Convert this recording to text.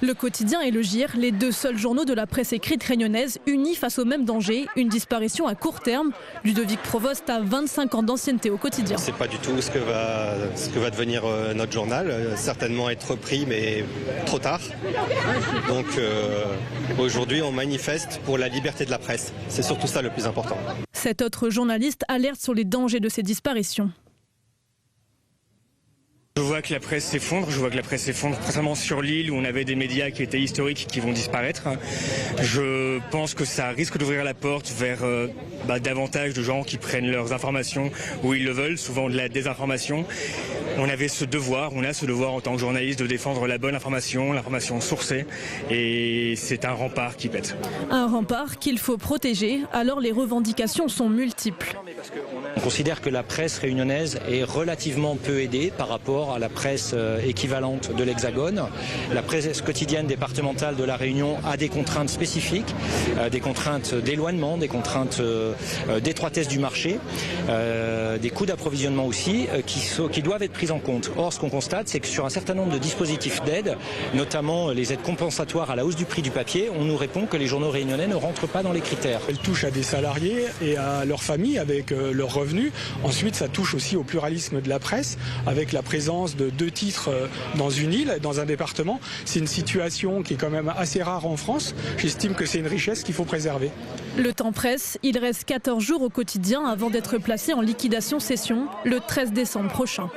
Le Quotidien et le GIR, les deux seuls journaux de la presse écrite réunionnaise, unis face au même danger, une disparition à court terme. Ludovic Provost a 25 ans d'ancienneté au Quotidien. On ne sait pas du tout ce que va devenir notre journal. Certainement être repris, mais trop tard. Donc aujourd'hui, on manifeste pour la liberté de la presse. C'est surtout ça le plus important. Cet autre journaliste alerte sur les dangers de ces disparitions. Je vois que la presse s'effondre, principalement sur l'île où on avait des médias qui étaient historiques qui vont disparaître. Je pense que ça risque d'ouvrir la porte vers davantage de gens qui prennent leurs informations où ils le veulent, souvent de la désinformation. On a ce devoir en tant que journaliste de défendre la bonne information, l'information sourcée, et c'est un rempart qui pète. Un rempart qu'il faut protéger, alors les revendications sont multiples. On considère que la presse réunionnaise est relativement peu aidée par rapport à la presse équivalente de l'Hexagone. La presse quotidienne départementale de la Réunion a des contraintes spécifiques, des contraintes d'éloignement, des contraintes d'étroitesse du marché, des coûts d'approvisionnement aussi, qui doivent être pris en compte. Or, ce qu'on constate, c'est que sur un certain nombre de dispositifs d'aide, notamment les aides compensatoires à la hausse du prix du papier, on nous répond que les journaux réunionnais ne rentrent pas dans les critères. Elle touche à des salariés et à leurs familles avec leurs revenus. Ensuite, ça touche aussi au pluralisme de la presse avec la présence de 2 titres dans une île, dans un département. C'est une situation qui est quand même assez rare en France. J'estime que c'est une richesse qu'il faut préserver. Le temps presse, il reste 14 jours au Quotidien avant d'être placé en liquidation cession le 13 décembre prochain.